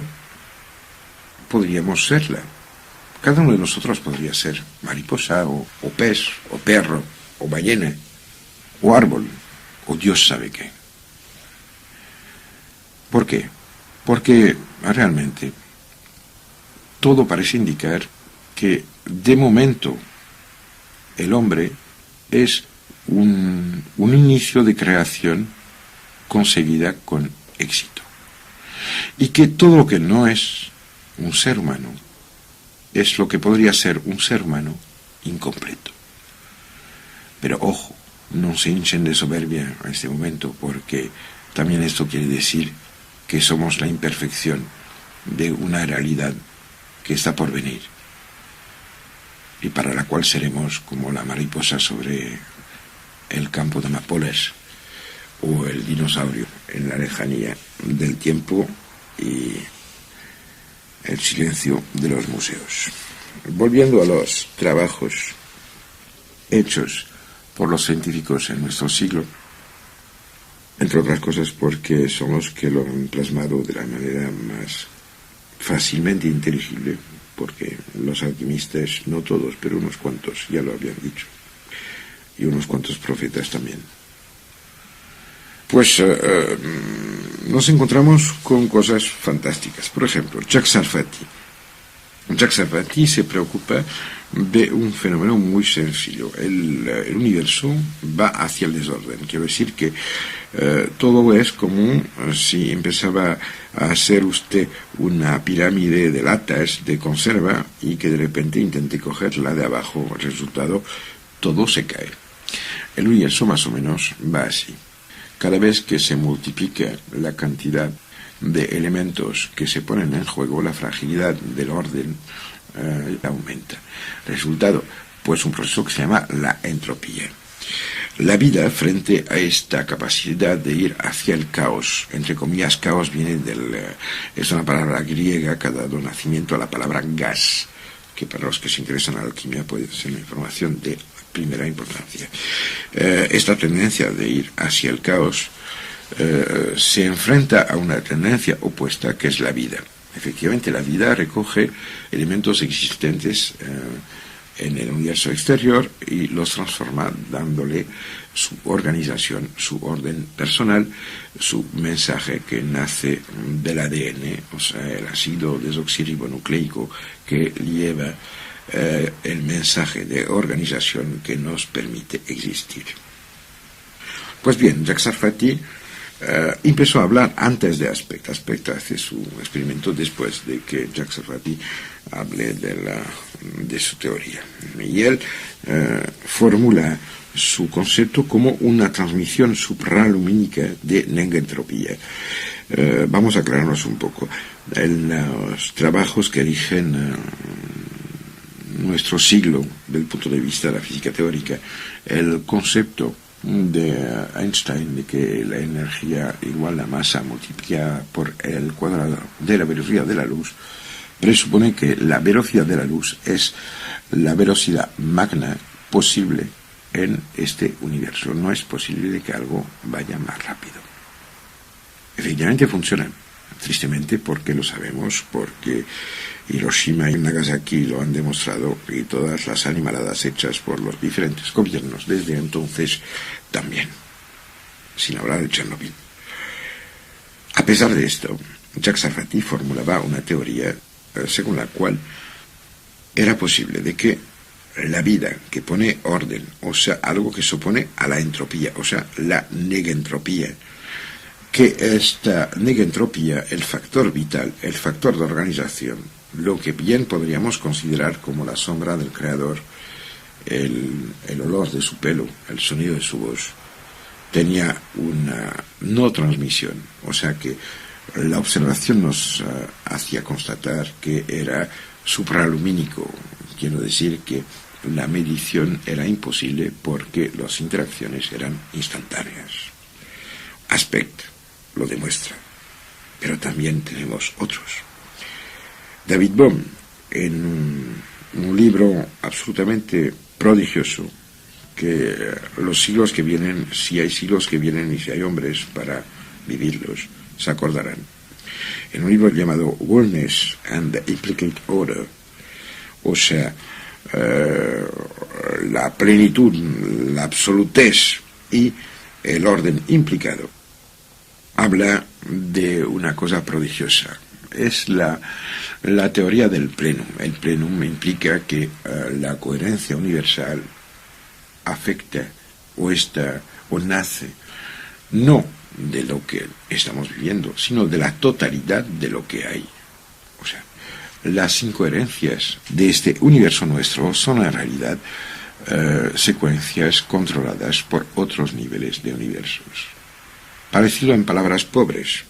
Speaker 1: podríamos serla. Cada uno de nosotros podría ser mariposa, o pez, o perro, o ballena, o árbol, o Dios sabe qué. ¿Por qué? Porque realmente todo parece indicar que de momento el hombre es un inicio de creación conseguida con éxito. Y que todo lo que no es un ser humano es lo que podría ser un ser humano incompleto. Pero ojo, no se hinchen de soberbia a este momento, porque también esto quiere decir que somos la imperfección de una realidad que está por venir y para la cual seremos como la mariposa sobre el campo de amapolas o el dinosaurio en la lejanía del tiempo y el silencio de los museos. Volviendo a los trabajos hechos por los científicos en nuestro siglo, entre otras cosas porque son los que lo han plasmado de la manera más fácilmente inteligible, porque los alquimistas, no todos, pero unos cuantos, ya lo habían dicho, y unos cuantos profetas también. Pues nos encontramos con cosas fantásticas. Por ejemplo, Jacques Sarfati, Jacques Sarfati se preocupa de un fenómeno muy sencillo. El universo va hacia el desorden. Quiero decir que todo es como si empezaba a hacer usted una pirámide de latas de conserva y que de repente intente cogerla de abajo. El resultado, todo se cae. El universo más o menos va así. Cada vez que se multiplica la cantidad de elementos que se ponen en juego, la fragilidad del orden aumenta. Resultado, pues un proceso que se llama la entropía. La vida, frente a esta capacidad de ir hacia el caos, entre comillas, caos viene es una palabra griega que ha dado nacimiento a la palabra gas, que para los que se interesan en la alquimia puede ser una información de primera importancia. Esta tendencia de ir hacia el caos se enfrenta a una tendencia opuesta que es la vida. Efectivamente, la vida recoge elementos existentes en el universo exterior y los transforma dándole su organización, su orden personal, su mensaje que nace del ADN, o sea, el ácido desoxirribonucleico que lleva el mensaje de organización que nos permite existir. Pues bien, Jacques Sarfati empezó a hablar antes de Aspect. Aspect hace su experimento después de que Jacques Sarfati hable de su teoría. Y él formula su concepto como una transmisión supralumínica de negentropía. Vamos a aclararnos un poco. En los trabajos que rigen nuestro siglo, del punto de vista de la física teórica, el concepto de Einstein de que la energía igual a la masa multiplicada por el cuadrado de la velocidad de la luz presupone que la velocidad de la luz es la velocidad magna posible en este universo. No es posible que algo vaya más rápido. Efectivamente funciona, tristemente porque lo sabemos, porque Hiroshima y Nagasaki lo han demostrado y todas las animaladas hechas por los diferentes gobiernos desde entonces también, sin hablar de Chernobyl. A pesar de esto, Jacques Sarfati formulaba una teoría según la cual era posible de que la vida que pone orden, o sea, algo que se opone a la entropía, o sea, la negentropía, que esta negentropía, el factor vital, el factor de organización, lo que bien podríamos considerar como la sombra del creador, el olor de su pelo, el sonido de su voz, tenía una no transmisión, o sea que la observación nos hacía constatar que era supralumínico, quiero decir que la medición era imposible porque las interacciones eran instantáneas. Aspect lo demuestra, pero también tenemos otros. David Bohm, en un libro absolutamente prodigioso, que los siglos que vienen, si hay siglos que vienen y si hay hombres para vivirlos, se acordarán. En un libro llamado Wholeness and the Implicate Order, o sea, la plenitud, la absolutez y el orden implicado, habla de una cosa prodigiosa. Es la teoría del plenum. El plenum implica que la coherencia universal afecta o nace no de lo que estamos viviendo, sino de la totalidad de lo que hay. O sea, las incoherencias de este universo nuestro son en realidad secuencias controladas por otros niveles de universos. Parecido en palabras pobres.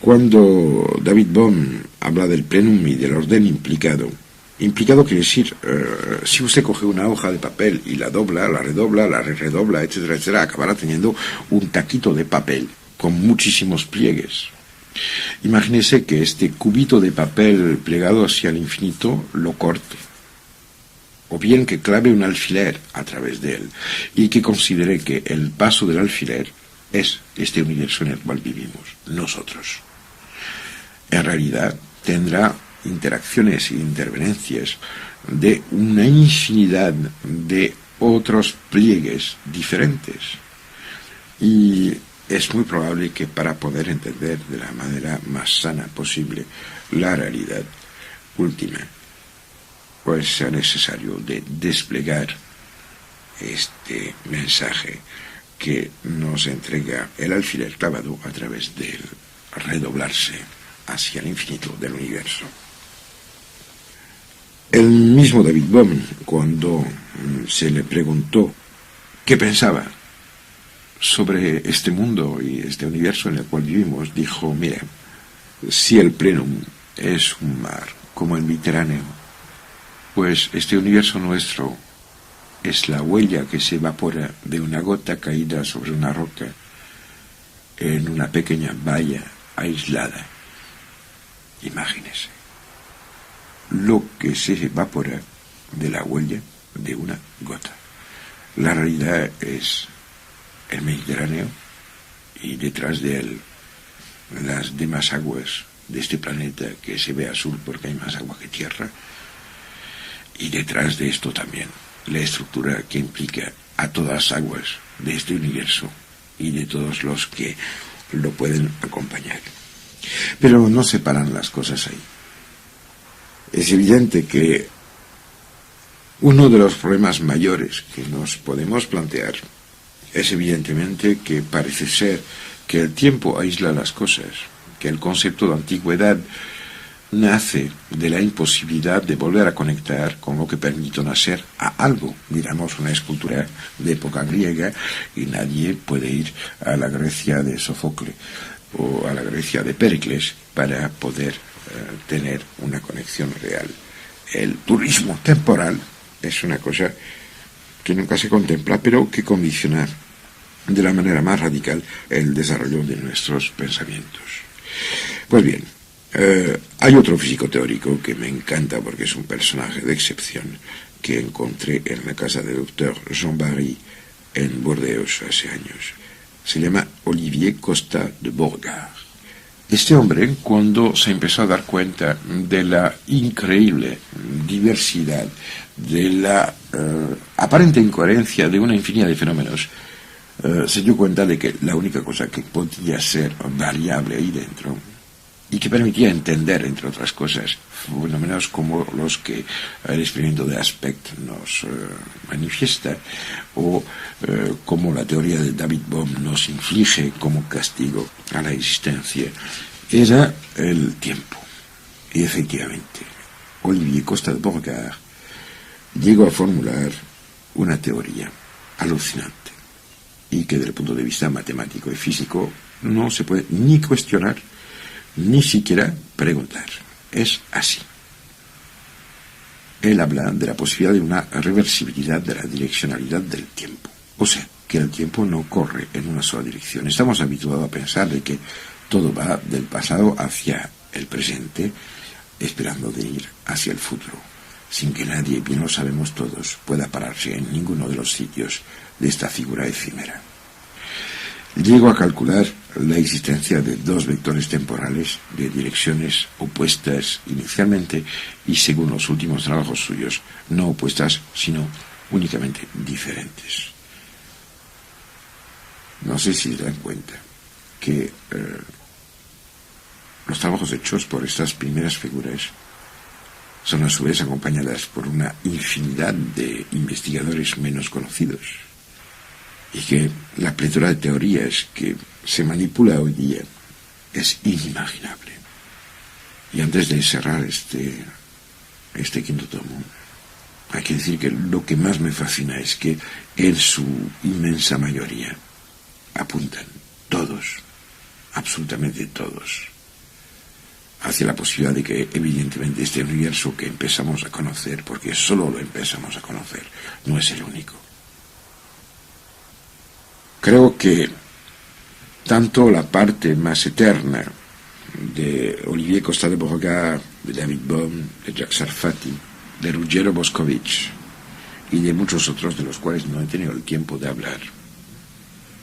Speaker 1: Cuando David Bohm habla del plenum y del orden implicado quiere decir, si usted coge una hoja de papel y la dobla, la redobla, etcétera, etcétera, acabará teniendo un taquito de papel con muchísimos pliegues. Imagínese que este cubito de papel plegado hacia el infinito lo corte, o bien que clave un alfiler a través de él y que considere que el paso del alfiler es este universo en el cual vivimos nosotros. En realidad tendrá interacciones e intervenencias de una infinidad de otros pliegues diferentes, y es muy probable que para poder entender de la manera más sana posible la realidad última, pues sea necesario de desplegar este mensaje que nos entrega el alfiler clavado a través del redoblarse hacia el infinito del universo. El mismo David Bohm, cuando se le preguntó qué pensaba sobre este mundo y este universo en el cual vivimos, dijo: mira, si el plenum es un mar como el Mediterráneo, pues este universo nuestro es la huella que se evapora de una gota caída sobre una roca en una pequeña bahía aislada. Imagínese lo que se evapora de la huella de una gota. La realidad es el Mediterráneo y detrás de él las demás aguas de este planeta que se ve azul porque hay más agua que tierra, y detrás de esto también la estructura que implica a todas las aguas de este universo y de todos los que lo pueden acompañar. Pero no se paran las cosas ahí. Es evidente que uno de los problemas mayores que nos podemos plantear es evidentemente que parece ser que el tiempo aísla las cosas, que el concepto de antigüedad nace de la imposibilidad de volver a conectar con lo que permitió nacer a algo, digamos una escultura de época griega, y nadie puede ir a la Grecia de Sófocles o a la Grecia de Péricles para poder tener una conexión real. El turismo temporal es una cosa que nunca se contempla, pero que condiciona de la manera más radical el desarrollo de nuestros pensamientos. Pues bien, hay otro físico teórico que me encanta porque es un personaje de excepción que encontré en la casa del doctor Jean Barry en Burdeos hace años. Se llama Olivier Costa de Borgard. Este hombre, cuando se empezó a dar cuenta de la increíble diversidad, de la aparente incoherencia de una infinidad de fenómenos, se dio cuenta de que la única cosa que podía ser variable ahí dentro y que permitía entender, entre otras cosas, fenómenos como los que el experimento de Aspect nos manifiesta, o como la teoría de David Bohm nos inflige como castigo a la existencia, era el tiempo. Y efectivamente, Olivier Costa de Borgard llegó a formular una teoría alucinante y que desde el punto de vista matemático y físico no se puede ni cuestionar ni siquiera preguntar. Es así. Él habla de la posibilidad de una reversibilidad de la direccionalidad del tiempo. O sea, que el tiempo no corre en una sola dirección. Estamos habituados a pensar de que todo va del pasado hacia el presente, esperando de ir hacia el futuro, sin que nadie, bien lo sabemos todos, pueda pararse en ninguno de los sitios de esta figura efímera. Llego a calcular la existencia de dos vectores temporales de direcciones opuestas inicialmente y, según los últimos trabajos suyos, no opuestas, sino únicamente diferentes. No sé si se dan cuenta que los trabajos hechos por estas primeras figuras son a su vez acompañadas por una infinidad de investigadores menos conocidos, y que la pletora de teorías que se manipula hoy día es inimaginable. Y antes de cerrar este quinto tomo, hay que decir que lo que más me fascina es que en su inmensa mayoría apuntan todos, absolutamente todos, hacia la posibilidad de que evidentemente este universo que empezamos a conocer, porque solo lo empezamos a conocer, no es el único. Creo que tanto la parte más eterna de Olivier Costa de Borgard, de David Bohm, de Jacques Sarfati, de Ruggero Boscovich y de muchos otros de los cuales no he tenido el tiempo de hablar,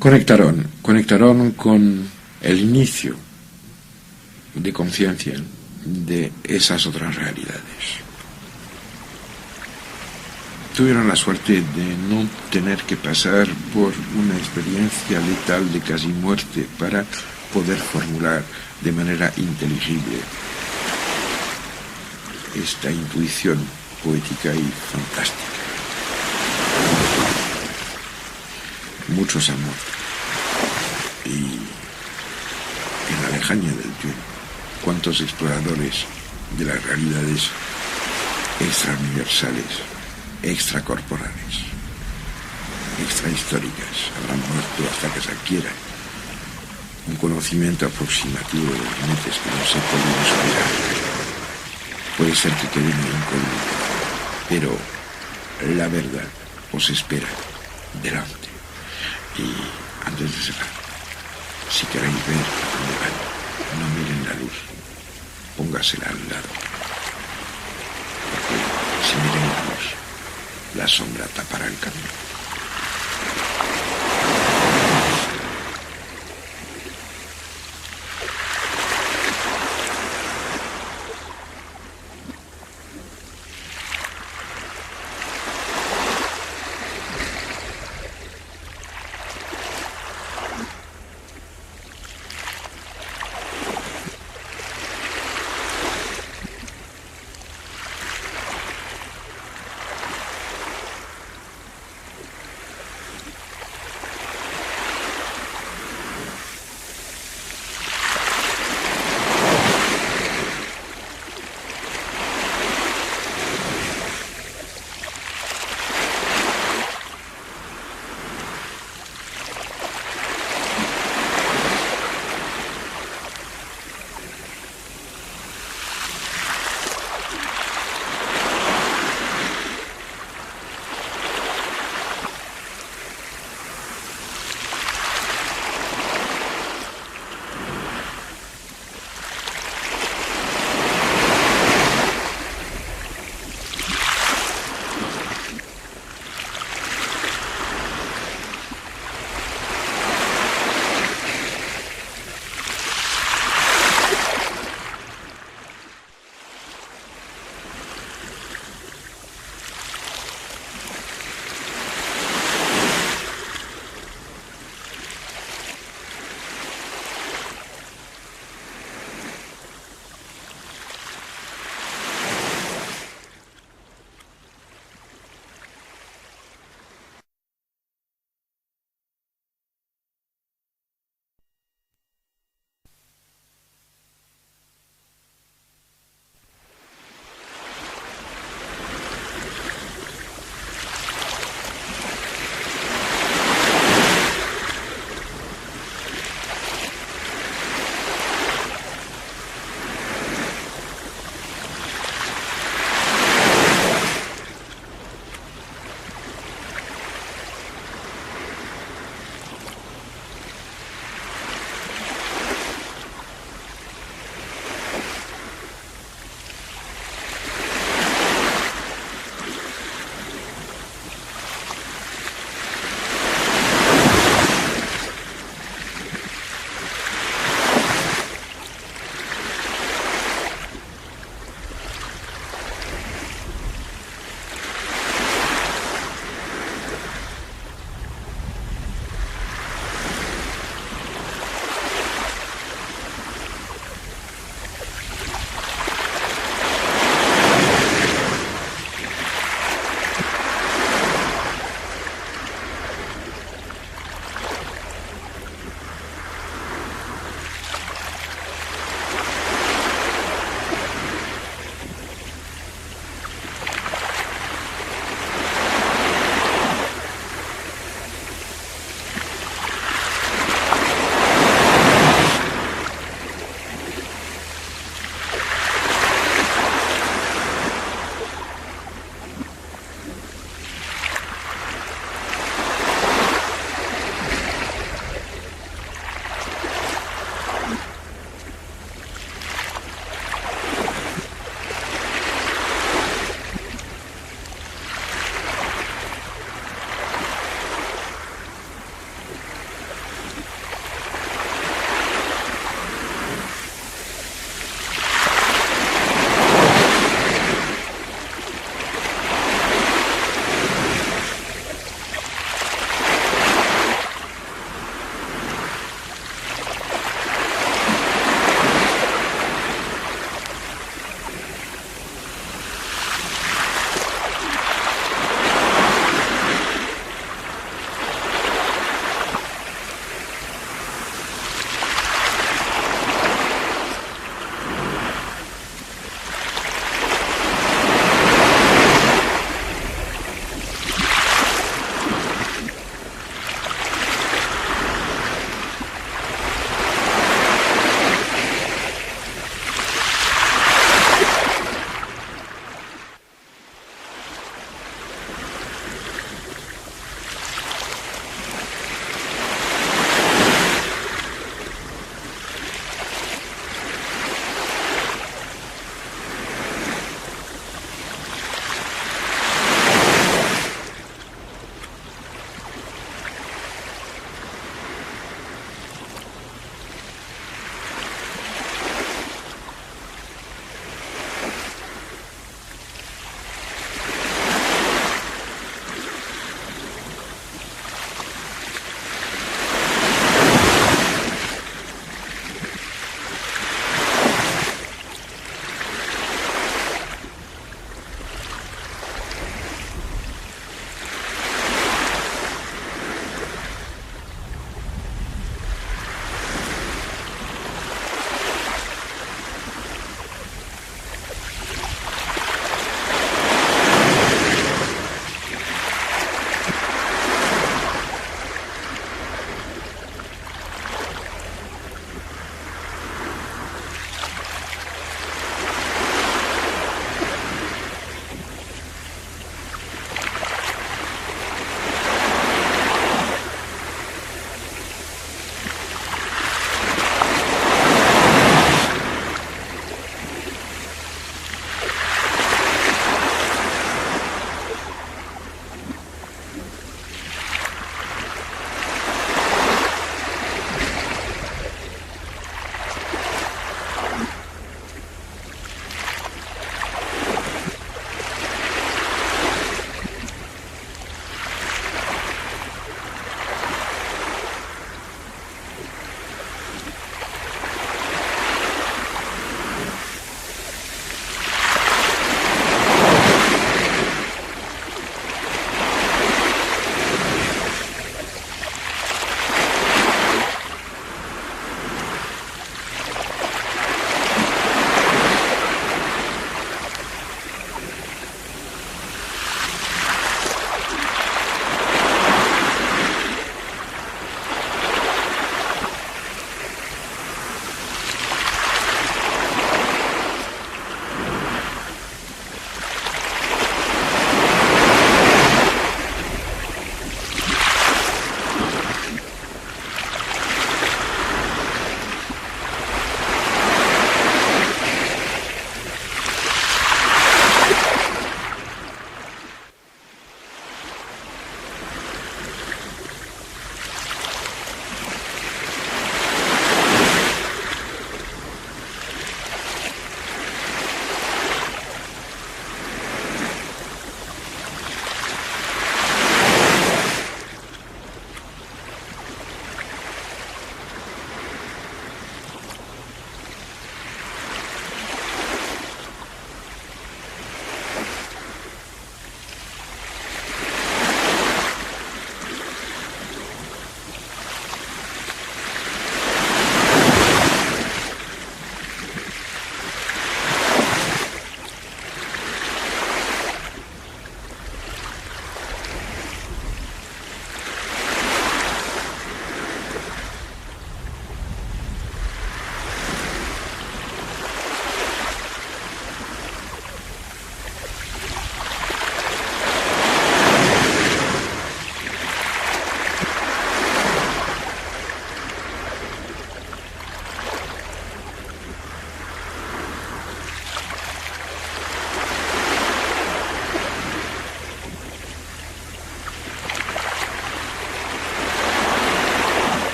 Speaker 1: conectaron con el inicio de conciencia de esas otras realidades. Tuvieron la suerte de no tener que pasar por una experiencia letal de casi muerte para poder formular de manera inteligible esta intuición poética y fantástica. Muchos han muerto. Y en la lejanía del tiempo, cuántos exploradores de las realidades extrauniversales, extracorporales, extrahistóricas habrán muerto hasta que se adquiera un conocimiento aproximativo de los límites que no se pueden superar. Puede ser que quede una incógnita, pero la verdad os espera delante. Y antes de cerrar, si queréis ver a dónde van, no miren la luz, póngasela al lado. Porque si miren la luz, la sombra tapará el camino.